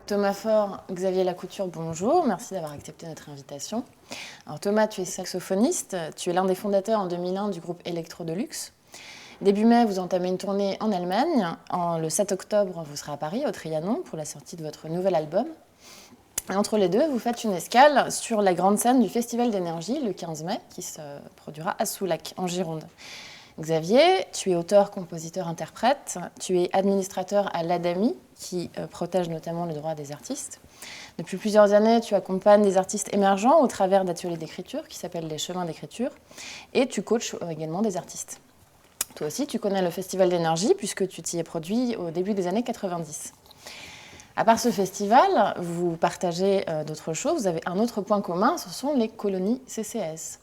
Thomas Faure, Xavier Lacouture, bonjour, merci d'avoir accepté notre invitation. Alors Thomas, tu es saxophoniste, tu es l'un des fondateurs en 2001 du groupe Electro Deluxe. Début mai, vous entamez une tournée en Allemagne. Le 7 octobre, vous serez à Paris, au Trianon, pour la sortie de votre nouvel album. Et entre les deux, vous faites une escale sur la grande scène du Festival d'énergie, le 15 mai, qui se produira à Soulac, en Gironde. Xavier, tu es auteur, compositeur, interprète. Tu es administrateur à l'ADAMI, qui protège notamment les droits des artistes. Depuis plusieurs années, tu accompagnes des artistes émergents au travers d'ateliers d'écriture qui s'appellent les chemins d'écriture. Et tu coaches également des artistes. Toi aussi, tu connais le Festival d'énergie puisque tu t'y es produit au début des années 90. À part ce festival, vous partagez d'autres choses. Vous avez un autre point commun, ce sont les colonies CCAS.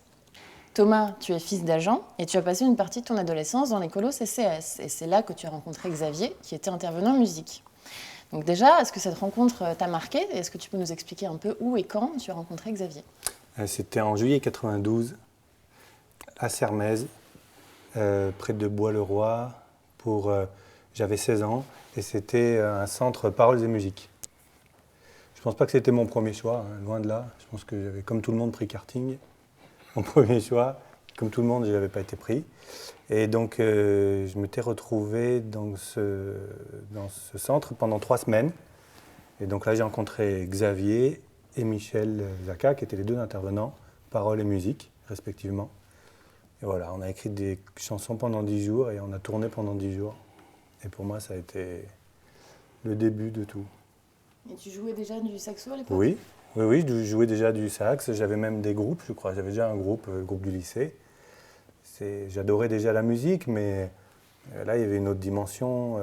Thomas, tu es fils d'agent et tu as passé une partie de ton adolescence dans les colos CCAS. Et c'est là que tu as rencontré Xavier, qui était intervenant musique. Donc déjà, est-ce que cette rencontre t'a marqué? Et est-ce que tu peux nous expliquer un peu où et quand tu as rencontré Xavier? C'était en juillet 92, à Sermaize, près de Bois-le-Roi. J'avais 16 ans et c'était un centre paroles et musique. Je ne pense pas que c'était mon premier choix, hein, loin de là. Je pense que j'avais, comme tout le monde, pris karting. Mon premier choix, comme tout le monde, je n'avais pas été pris. Et donc, je m'étais retrouvé dans ce centre pendant 3 semaines. Et donc là, j'ai rencontré Xavier et Michel Zaka, qui étaient les deux intervenants, paroles et musique, respectivement. Et voilà, on a écrit des chansons pendant 10 jours et on a tourné pendant 10 jours. Et pour moi, ça a été le début de tout. Et tu jouais déjà du saxo à l'époque? Oui, je jouais déjà du sax. J'avais même des groupes, je crois. J'avais déjà un groupe, le groupe du lycée. J'adorais déjà la musique, mais là, il y avait une autre dimension.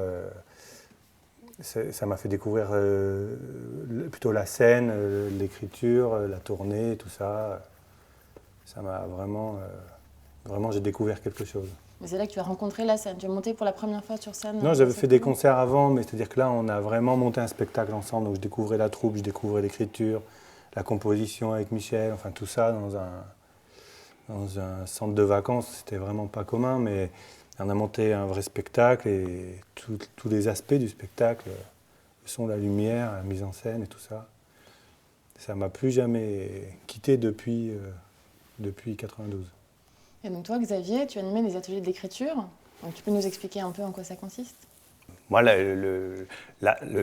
Ça m'a fait découvrir plutôt la scène, l'écriture, la tournée, tout ça. Ça m'a vraiment, j'ai découvert quelque chose. Mais c'est là que tu as rencontré la scène. Tu es monté pour la première fois sur scène? Non, j'avais fait des concerts avant, mais c'est-à-dire que là, on a vraiment monté un spectacle ensemble. Donc je découvrais la troupe, je découvrais l'écriture, la composition avec Michel, enfin tout ça dans un centre de vacances. C'était vraiment pas commun, mais on a monté un vrai spectacle et tous les aspects du spectacle, le son, la lumière, la mise en scène et tout ça. Ça m'a plus jamais quitté depuis 92. Et donc toi, Xavier, tu animais des ateliers d'écriture. Donc tu peux nous expliquer un peu en quoi ça consiste? Moi, le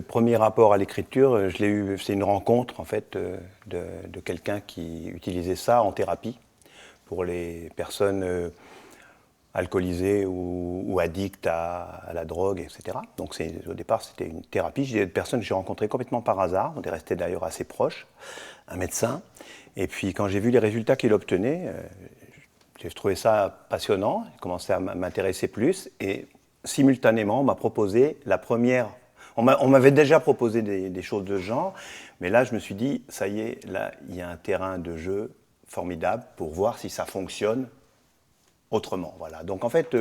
premier rapport à l'écriture, je l'ai eu, c'est une rencontre en fait de quelqu'un qui utilisait ça en thérapie pour les personnes alcoolisées ou addictes à la drogue, etc. Donc au départ, c'était une thérapie. J'ai des personnes que j'ai rencontrées complètement par hasard. On est restés d'ailleurs assez proches, un médecin. Et puis quand j'ai vu les résultats qu'il obtenait, j'ai trouvé ça passionnant. J'ai commencé à m'intéresser plus et simultanément, on m'a proposé la première. On m'avait déjà proposé des choses de ce genre, mais là, je me suis dit, ça y est, là, il y a un terrain de jeu formidable pour voir si ça fonctionne autrement. Voilà. Donc, en fait,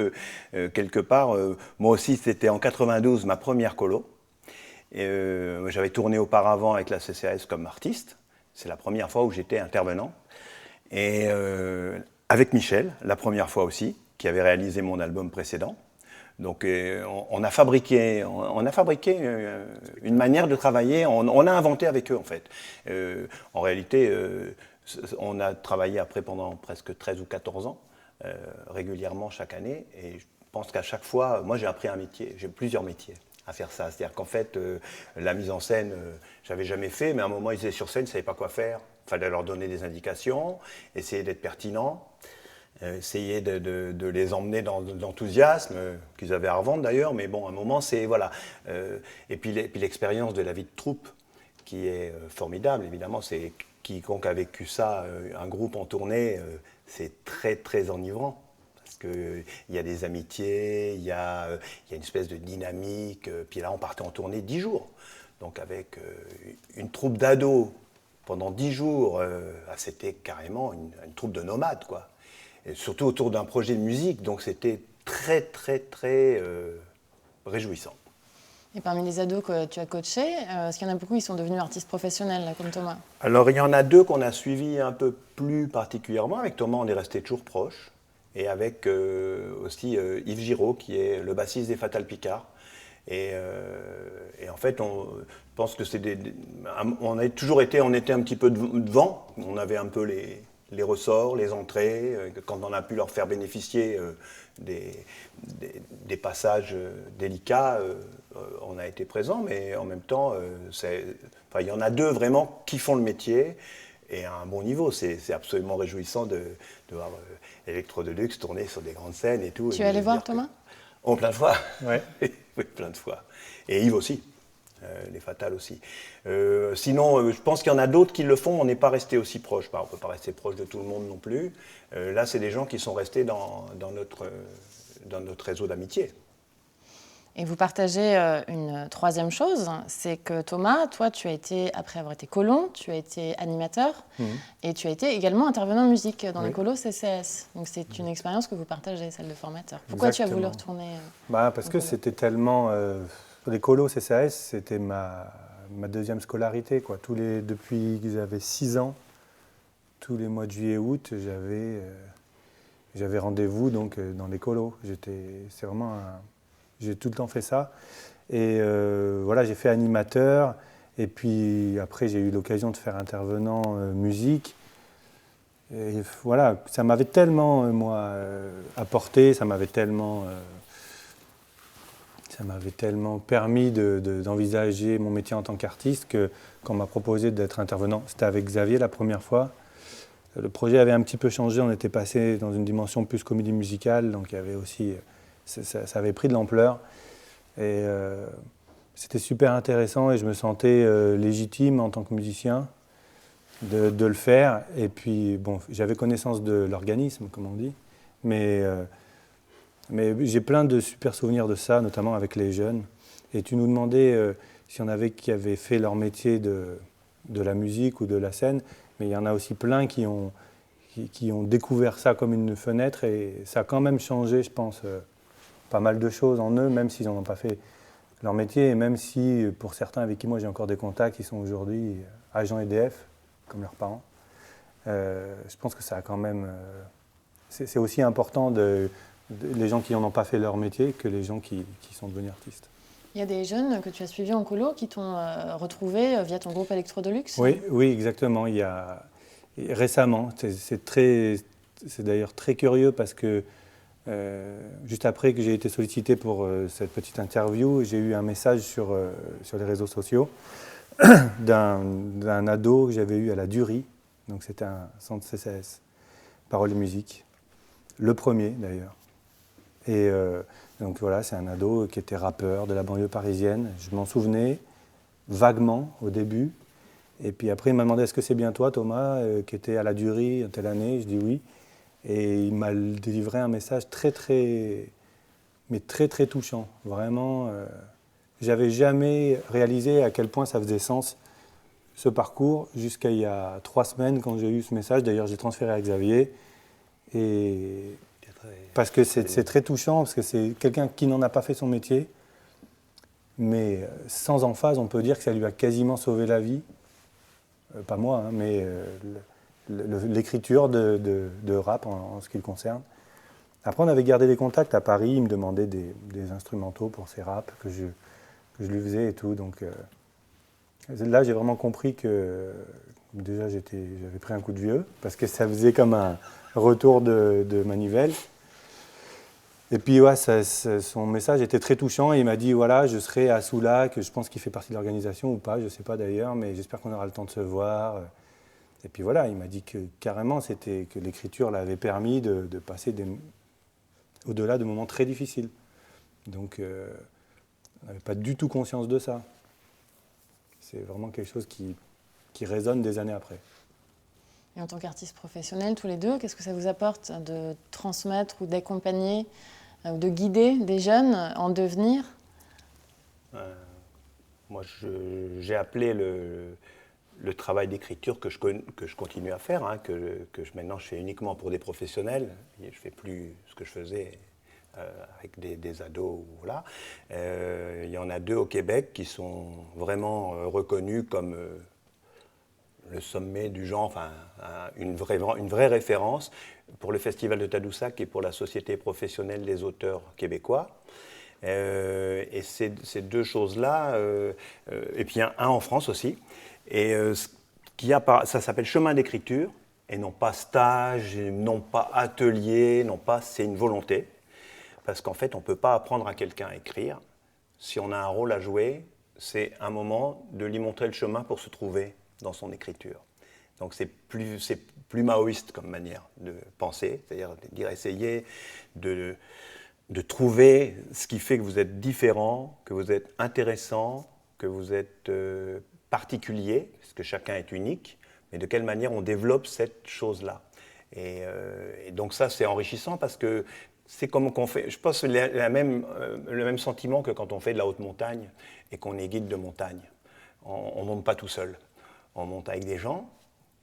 quelque part, moi aussi, c'était en 92 ma première colo. J'avais tourné auparavant avec la CCAS comme artiste. C'est la première fois où j'étais intervenant. Et avec Michel, la première fois aussi, qui avait réalisé mon album précédent. Donc on a fabriqué une manière de travailler, on a inventé avec eux en fait. En réalité, on a travaillé après pendant presque 13 ou 14 ans, régulièrement chaque année, et je pense qu'à chaque fois, moi j'ai appris un métier, j'ai plusieurs métiers à faire ça. C'est-à-dire qu'en fait, la mise en scène, j'avais jamais fait, mais à un moment ils étaient sur scène, ils ne savaient pas quoi faire. Il fallait leur donner des indications, essayer d'être pertinent. Essayer de les emmener dans l'enthousiasme qu'ils avaient à revendre d'ailleurs, mais bon, à un moment, c'est voilà. Et puis l'expérience de la vie de troupe qui est formidable, évidemment, c'est quiconque a vécu ça, un groupe en tournée, c'est très très enivrant. Parce qu'il y a des amitiés, il y a une espèce de dynamique, puis là on partait en tournée 10 jours. Donc avec une troupe d'ados pendant 10 jours, c'était carrément une troupe de nomades, quoi. Et surtout autour d'un projet de musique, donc c'était très, très, très réjouissant. Et parmi les ados que tu as coachés, est-ce qu'il y en a beaucoup qui sont devenus artistes professionnels, là, comme Thomas? Alors, il y en a deux qu'on a suivis un peu plus particulièrement. Avec Thomas, on est resté toujours proches. Et avec aussi Yves Giraud, qui est le bassiste des Fatal Picard. Et en fait, je pense que on a toujours été, on était un petit peu devant. On avait un peu les ressorts, les entrées. Quand on a pu leur faire bénéficier des passages délicats, on a été présent. Mais en même temps, il y en a deux vraiment qui font le métier. Et à un bon niveau, c'est absolument réjouissant de voir Electro Deluxe tourner sur des grandes scènes et tout. Tu es allé voir Thomas? Oh, plein de fois. Ouais. Oui, plein de fois. Et Yves aussi, les Fatales aussi. Sinon, je pense qu'il y en a d'autres qui le font, on n'est pas resté aussi proche. On ne peut pas rester proche de tout le monde non plus. Là, c'est des gens qui sont restés dans notre réseau d'amitié. Et vous partagez une troisième chose, c'est que Thomas, toi, tu as été, après avoir été colon, tu as été animateur et tu as été également intervenant en musique dans les colos CCS. Donc c'est une expérience que vous partagez, celle de formateur. Pourquoi tu as voulu retourner Parce que c'était tellement... les colos CCS, c'était ma deuxième scolarité, quoi. Depuis que j'avais 6 ans, tous les mois de juillet et août, j'avais rendez-vous donc, dans les colos. C'est vraiment j'ai tout le temps fait ça. Et voilà, j'ai fait animateur. Et puis après, j'ai eu l'occasion de faire intervenant musique. Et voilà, ça m'avait tellement, moi, apporté, ça m'avait tellement permis d'envisager mon métier en tant qu'artiste que quand on m'a proposé d'être intervenant, c'était avec Xavier la première fois. Le projet avait un petit peu changé, on était passé dans une dimension plus comédie musicale, donc il y avait aussi... Ça avait pris de l'ampleur et c'était super intéressant et je me sentais légitime en tant que musicien de le faire. Et puis, bon, j'avais connaissance de l'organisme, comme on dit, mais j'ai plein de super souvenirs de ça, notamment avec les jeunes. Et tu nous demandais s'il y en avait qui avaient fait leur métier de la musique ou de la scène, mais il y en a aussi plein qui ont découvert ça comme une fenêtre et ça a quand même changé, je pense, pas mal de choses en eux, même s'ils n'en ont pas fait leur métier, et même si, pour certains avec qui moi j'ai encore des contacts, ils sont aujourd'hui agents EDF, comme leurs parents. Je pense que ça a quand même... c'est aussi important les gens qui n'en ont pas fait leur métier que les gens qui sont devenus artistes. Il y a des jeunes que tu as suivis en colo qui t'ont retrouvé via ton groupe Electro Deluxe? Oui, exactement. Il y a récemment, c'est d'ailleurs très curieux parce que juste après que j'ai été sollicité pour cette petite interview, j'ai eu un message sur les réseaux sociaux d'un ado que j'avais eu à la Durie. Donc c'était un centre CCS, Paroles et Musique, le premier d'ailleurs. Et donc voilà, c'est un ado qui était rappeur de la banlieue parisienne. Je m'en souvenais vaguement au début. Et puis après, il m'a demandé est-ce que c'est bien toi, Thomas, qui était à la Durie telle année. Je dis oui. Et il m'a délivré un message très touchant. Vraiment, j'avais jamais réalisé à quel point ça faisait sens ce parcours jusqu'à il y a 3 semaines quand j'ai eu ce message. D'ailleurs, j'ai transféré à Xavier. Et parce que c'est très touchant, parce que c'est quelqu'un qui n'en a pas fait son métier, mais sans emphase, on peut dire que ça lui a quasiment sauvé la vie. Pas moi, hein, mais l'écriture de rap en ce qui le concerne. Après, on avait gardé des contacts à Paris, il me demandait des instrumentaux pour ses raps que je lui faisais et tout. Donc là, j'ai vraiment compris que déjà j'avais pris un coup de vieux, parce que ça faisait comme un retour de manivelle. Et puis ouais, son message était très touchant et il m'a dit voilà, je serai à Soulac, je pense qu'il fait partie de l'organisation ou pas, je ne sais pas d'ailleurs, mais j'espère qu'on aura le temps de se voir. Et puis voilà, il m'a dit que carrément que l'écriture l'avait permis de passer au-delà de moments très difficiles. Donc on n'avait pas du tout conscience de ça. C'est vraiment quelque chose qui résonne des années après. Et en tant qu'artiste professionnel, tous les deux, qu'est-ce que ça vous apporte de transmettre ou d'accompagner ou de guider des jeunes en devenir? Moi, j'ai appelé le travail d'écriture que je continue à faire, hein, maintenant je fais uniquement pour des professionnels. Je ne fais plus ce que je faisais avec des ados. Voilà. Il y en a 2 au Québec qui sont vraiment reconnus comme le sommet du genre, enfin, une vraie référence pour le Festival de Tadoussac et pour la Société professionnelle des auteurs québécois. Et ces 2 choses-là, et puis un en France aussi, et ça s'appelle chemin d'écriture, et non pas stage, non pas atelier, non pas, c'est une volonté, parce qu'en fait, on ne peut pas apprendre à quelqu'un à écrire. Si on a un rôle à jouer, c'est un moment de lui montrer le chemin pour se trouver dans son écriture. Donc c'est plus maoïste comme manière de penser, c'est-à-dire essayer de trouver ce qui fait que vous êtes différent, que vous êtes intéressant, que vous êtes particulier, parce que chacun est unique, mais de quelle manière on développe cette chose-là. Et donc ça, c'est enrichissant parce que c'est comme qu'on fait, je pense, le même sentiment que quand on fait de la haute montagne et qu'on est guide de montagne. On ne monte pas tout seul, on monte avec des gens,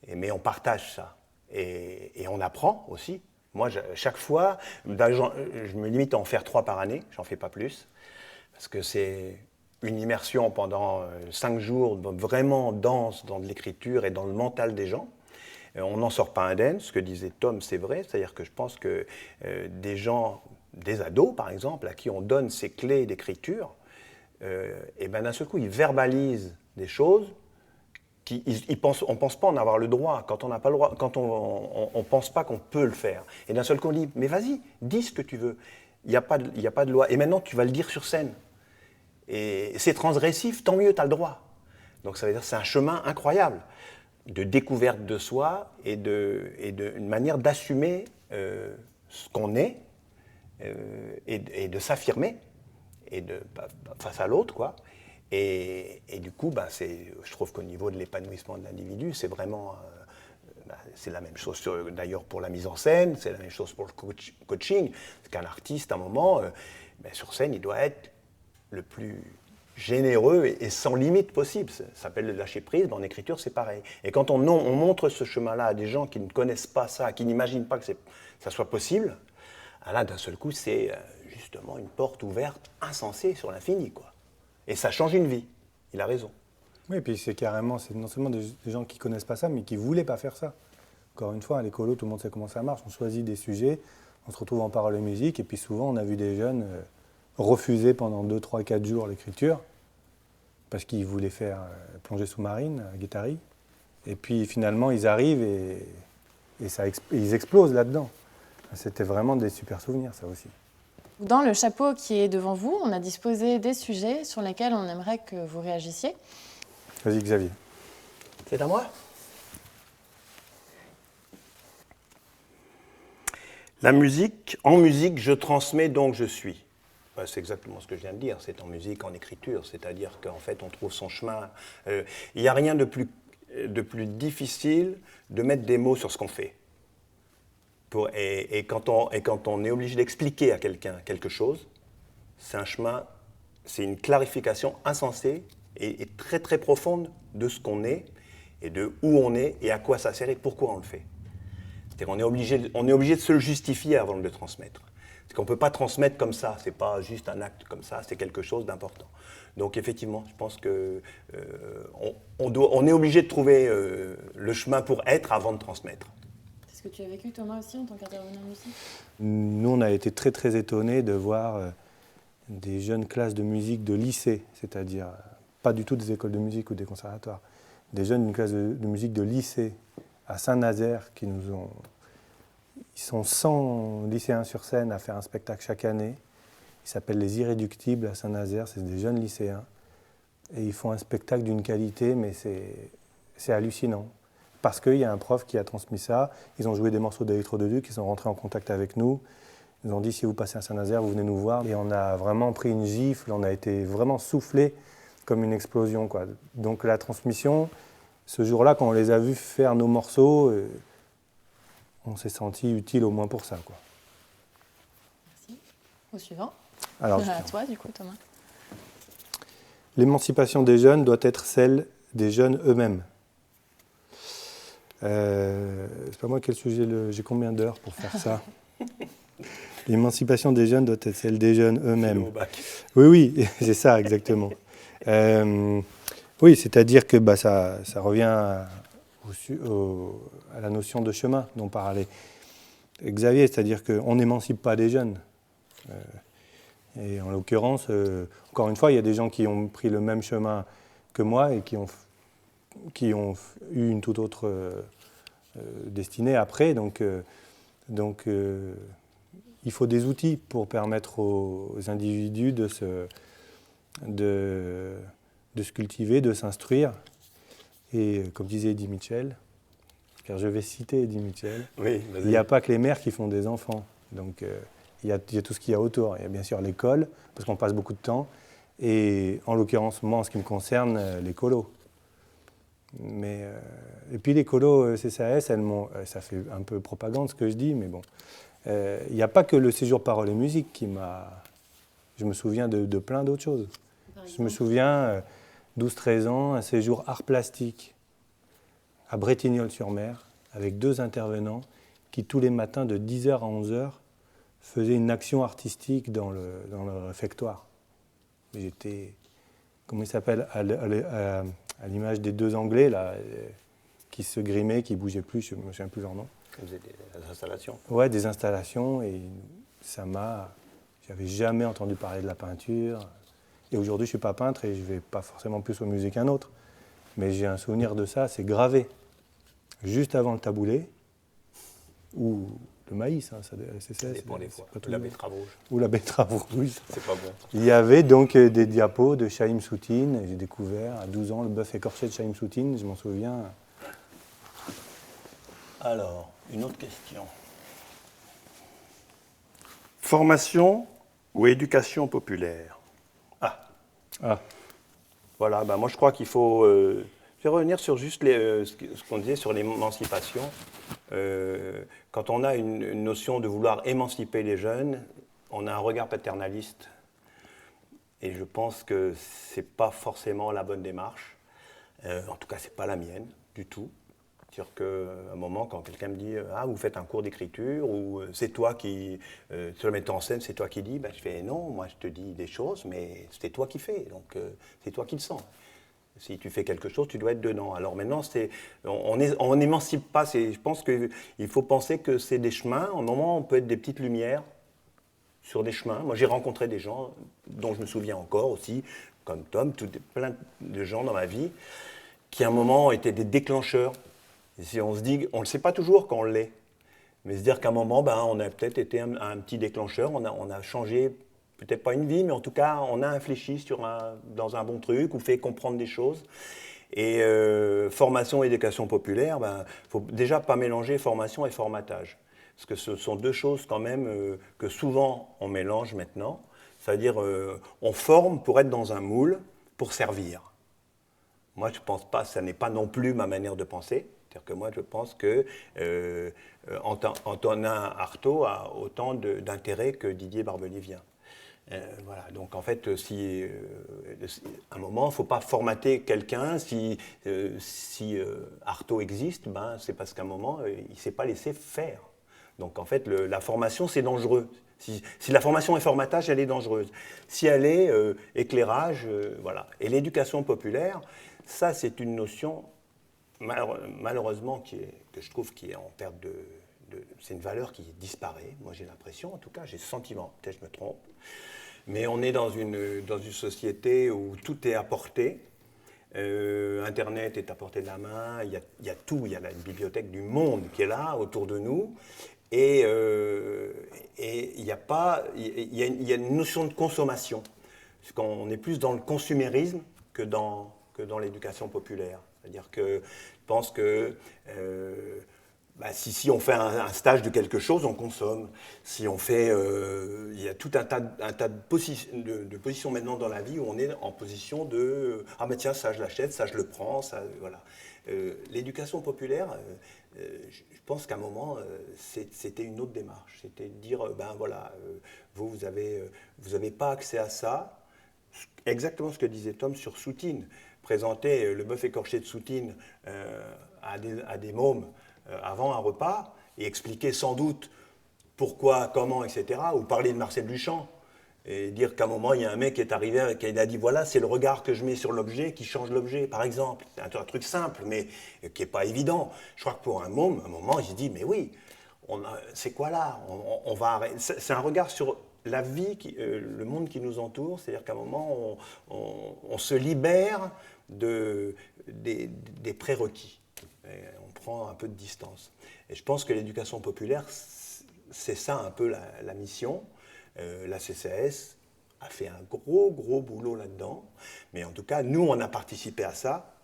mais on partage ça. Et on apprend aussi. Moi, chaque fois, je me limite à en faire 3 par année, j'en fais pas plus, parce que c'est une immersion pendant 5 jours, vraiment dense dans de l'écriture et dans le mental des gens. On n'en sort pas indemne, ce que disait Tom, c'est vrai, c'est-à-dire que je pense que des gens, des ados par exemple, à qui on donne ces clés d'écriture, et ben d'un seul coup, ils verbalisent des choses. On ne pense pas en avoir le droit, quand on n'a pas le droit, quand on ne pense pas qu'on peut le faire. Et d'un seul coup, on dit, mais vas-y, dis ce que tu veux. Il n'y a pas de loi. Et maintenant, tu vas le dire sur scène. Et c'est transgressif, tant mieux, tu as le droit. Donc ça veut dire que c'est un chemin incroyable de découverte de soi et une manière d'assumer ce qu'on est et de s'affirmer face à l'autre, quoi. Et du coup, je trouve qu'au niveau de l'épanouissement de l'individu, c'est vraiment, c'est la même chose d'ailleurs pour la mise en scène, c'est la même chose pour le coaching. C'est qu'un artiste, à un moment, sur scène, il doit être le plus généreux et sans limite possible. Ça s'appelle le lâcher prise, en écriture c'est pareil. Et quand on montre ce chemin-là à des gens qui ne connaissent pas ça, qui n'imaginent pas que ça soit possible, là d'un seul coup c'est justement une porte ouverte insensée sur l'infini, quoi. Et ça change une vie, il a raison. Oui, et puis c'est non seulement des gens qui ne connaissent pas ça, mais qui ne voulaient pas faire ça. Encore une fois, à l'écolo, tout le monde sait comment ça marche. On choisit des sujets, on se retrouve en parole et musique, et puis souvent on a vu des jeunes refuser pendant 2, 3, 4 jours l'écriture, parce qu'ils voulaient faire plongée sous-marine à Guétari. Et puis finalement, ils arrivent et ils explosent là-dedans. C'était vraiment des super souvenirs, ça aussi. Dans le chapeau qui est devant vous, on a disposé des sujets sur lesquels on aimerait que vous réagissiez. Vas-y, Xavier. C'est à moi ? La musique, en musique, je transmets donc je suis. C'est exactement ce que je viens de dire, c'est en musique, en écriture, c'est-à-dire qu'en fait on trouve son chemin. Il n'y a rien de plus difficile de mettre des mots sur ce qu'on fait. Et quand on est obligé d'expliquer à quelqu'un quelque chose, c'est un chemin, c'est une clarification insensée et très très profonde de ce qu'on est et de où on est et à quoi ça sert et pourquoi on le fait. C'est-à-dire qu'on est obligé de se le justifier avant de le transmettre. C'est qu'on ne peut pas transmettre comme ça, c'est pas juste un acte comme ça, c'est quelque chose d'important. Donc effectivement, je pense qu'on est obligé de trouver le chemin pour être avant de transmettre. C'est ce que tu as vécu Thomas aussi en tant qu'intervenant musique ? Nous, on a été très très étonnés de voir des jeunes classes de musique de lycée, c'est-à-dire pas du tout des écoles de musique ou des conservatoires, des jeunes d'une classe de musique de lycée à Saint-Nazaire qui nous ont... Ils sont 100 lycéens sur scène à faire un spectacle chaque année. Ils s'appellent les Irréductibles à Saint-Nazaire, c'est des jeunes lycéens. Et ils font un spectacle d'une qualité, mais c'est hallucinant. Parce qu'il y a un prof qui a transmis ça. Ils ont joué des morceaux d'Électro de Luc, ils sont rentrés en contact avec nous. Ils nous ont dit, si vous passez à Saint-Nazaire, vous venez nous voir. Et on a vraiment pris une gifle, on a été vraiment soufflés comme une explosion, quoi. Donc la transmission, ce jour-là, quand on les a vus faire nos morceaux, on s'est senti utile au moins pour ça, quoi. Merci. Au suivant. Alors, à toi, du coup, Thomas. L'émancipation des jeunes doit être celle des jeunes eux-mêmes. C'est pas moi quel sujet, j'ai combien d'heures pour faire ça? L'émancipation des jeunes doit être celle des jeunes eux-mêmes. Au bac. Oui, oui, c'est ça, exactement. Oui, c'est-à-dire que ça revient à la notion de chemin dont parlait Xavier, c'est-à-dire qu'on n'émancipe pas les jeunes. Et en l'occurrence, encore une fois, il y a des gens qui ont pris le même chemin que moi et qui ont eu une toute autre destinée après. Donc, il faut des outils pour permettre aux individus de se cultiver, de s'instruire. Et comme disait Eddie Mitchell, car je vais citer Eddie Mitchell, Oui, il n'y a pas que les mères qui font des enfants. Donc il y a tout ce qu'il y a autour. Il y a bien sûr l'école, parce qu'on passe beaucoup de temps, et en l'occurrence, moi, en ce qui me concerne, les colos. Et puis les colos CCAS, ça fait un peu propagande ce que je dis, mais bon. Il n'y a pas que le séjour parole et musique qui m'a... Je me souviens de plein d'autres choses. Je me souviens, 12-13 ans, un séjour art plastique à Bretignolles-sur-Mer, avec 2 intervenants qui, tous les matins, de 10h à 11h, faisaient une action artistique dans le réfectoire. J'étais, comment il s'appelle, à l'image des 2 Anglais, là, qui se grimaient, qui ne bougeaient plus, je ne me souviens plus leur nom. Vous avez des installations. Ouais, des installations, et j'avais jamais entendu parler de la peinture. Et aujourd'hui, je ne suis pas peintre et je ne vais pas forcément plus au musée qu'un autre. Mais j'ai un souvenir de ça, c'est gravé. Juste avant le taboulé, ou le maïs, ça dépend des fois. Ou la betterave rouge. Ou la betterave rouge. C'est pas bon. Il y avait donc des diapos de Chaim Soutine. J'ai découvert à 12 ans le bœuf écorché de Chaim Soutine, je m'en souviens. Alors, une autre question. Formation ou éducation populaire? Ah. Voilà, moi je crois qu'il faut... je vais revenir sur juste ce qu'on disait sur l'émancipation. Quand on a une notion de vouloir émanciper les jeunes, on a un regard paternaliste. Et je pense que ce n'est pas forcément la bonne démarche. En tout cas, ce n'est pas la mienne du tout. C'est-à-dire qu'à un moment, quand quelqu'un me dit « Ah, vous faites un cours d'écriture » ou « C'est toi qui... sur le metteur en scène, c'est toi qui dis », je fais « Non, moi je te dis des choses, mais c'est toi qui fais, donc c'est toi qui le sens. Si tu fais quelque chose, tu dois être dedans. » Alors maintenant, on n'émancipe pas. Je pense qu'il faut penser que c'est des chemins. À un moment, on peut être des petites lumières sur des chemins. Moi, j'ai rencontré des gens dont je me souviens encore aussi, comme Tom, plein de gens dans ma vie, qui à un moment étaient des déclencheurs. Et si on se dit, on ne le sait pas toujours quand on l'est, mais se dire qu'à un moment, on a peut-être été un petit déclencheur, on a changé, peut-être pas une vie, mais en tout cas, on a infléchi dans un bon truc ou fait comprendre des choses. Et formation et éducation populaire, il ne faut déjà pas mélanger formation et formatage. Parce que ce sont 2 choses quand même que souvent on mélange maintenant. C'est-à-dire, on forme pour être dans un moule, pour servir. Moi, je ne pense pas, ça n'est pas non plus ma manière de penser. C'est-à-dire que moi, je pense que Antonin Artaud a autant d'intérêt que Didier Barbelivien. Voilà. Donc en fait, à un moment, il ne faut pas formater quelqu'un. Si Artaud existe, c'est parce qu'à un moment, il ne s'est pas laissé faire. Donc en fait, la formation, c'est dangereux. Si la formation est formatage, elle est dangereuse. Si elle est éclairage, voilà. Et l'éducation populaire, ça, c'est une notion... malheureusement, que je trouve qui est en perte c'est une valeur qui disparaît. Moi, j'ai l'impression, en tout cas, j'ai ce sentiment, peut-être je me trompe, mais on est dans une société où tout est à portée. Internet est à portée de la main, il y a tout, il y a la bibliothèque du monde qui est là, autour de nous, et il y a une notion de consommation. Parce qu'on est plus dans le consumérisme que dans l'éducation populaire. C'est-à-dire que je pense que si on fait un stage de quelque chose, on consomme. Si on fait... il y a tout un tas de positions maintenant dans la vie où on est en position de « Ah mais tiens, ça je l'achète, ça je le prends, ça... » Voilà. L'éducation populaire, je pense qu'à un moment, c'était une autre démarche. C'était de dire, vous avez pas accès à ça. Exactement ce que disait Tom sur Soutine. Présenter le bœuf écorché de Soutine à des mômes avant un repas et expliquer sans doute pourquoi, comment, etc. Ou parler de Marcel Duchamp et dire qu'à un moment, il y a un mec qui est arrivé et qui a dit voilà, c'est le regard que je mais sur l'objet qui change l'objet, par exemple. C'est un truc simple, mais qui n'est pas évident. Je crois que pour un moment, il se dit mais oui, c'est quoi là, on va arrêter. C'est un regard sur la vie, le monde qui nous entoure, c'est-à-dire qu'à un moment, on se libère des prérequis. Et on prend un peu de distance. Et je pense que l'éducation populaire, c'est ça un peu la mission. La CCAS a fait un gros boulot là-dedans. Mais en tout cas, nous, on a participé à ça.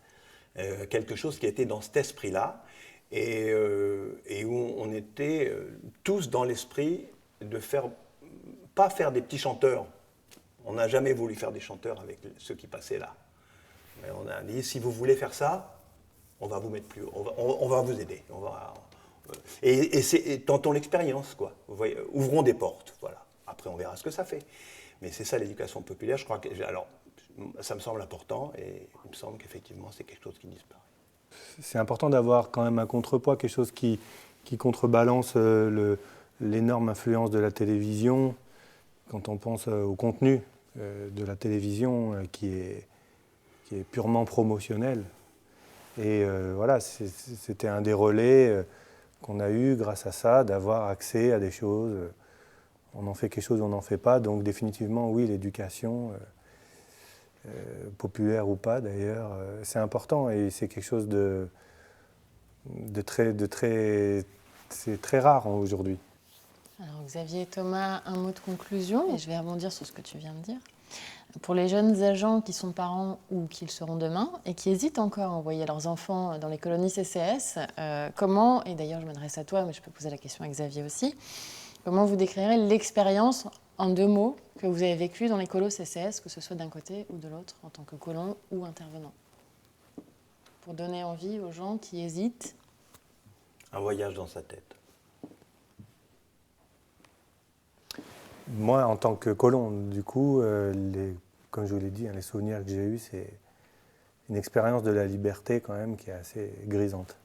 Quelque chose qui était dans cet esprit-là. Et où on était tous dans l'esprit de pas faire des petits chanteurs. On n'a jamais voulu faire des chanteurs avec ceux qui passaient là. Mais on a dit, si vous voulez faire ça, on va vous mettre plus haut, on va vous aider. Et tentons l'expérience, quoi. Vous voyez, ouvrons des portes, voilà. Après, on verra ce que ça fait. Mais c'est ça l'éducation populaire. Je crois que, alors, ça me semble important et il me semble qu'effectivement, c'est quelque chose qui disparaît. C'est important d'avoir quand même un contrepoids, quelque chose qui contrebalance l'énorme influence de la télévision. Quand on pense au contenu de la télévision qui est purement promotionnel. Et voilà, c'était un des relais qu'on a eu grâce à ça, d'avoir accès à des choses. On en fait quelque chose, on n'en fait pas. Donc définitivement, oui, l'éducation, populaire ou pas d'ailleurs, c'est important et c'est quelque chose c'est très rare aujourd'hui. Alors Xavier et Thomas, un mot de conclusion, et je vais rebondir sur ce que tu viens de dire. Pour les jeunes agents qui sont parents ou qui le seront demain et qui hésitent encore à envoyer leurs enfants dans les colonies CCS, comment, et d'ailleurs je m'adresse à toi, mais je peux poser la question à Xavier aussi, comment vous décrirez l'expérience en 2 mots que vous avez vécue dans les colos CCS, que ce soit d'un côté ou de l'autre, en tant que colon ou intervenant, pour donner envie aux gens qui hésitent? Un voyage dans sa tête. Moi, en tant que colon, du coup, comme je vous l'ai dit, les souvenirs que j'ai eus, c'est une expérience de la liberté quand même qui est assez grisante.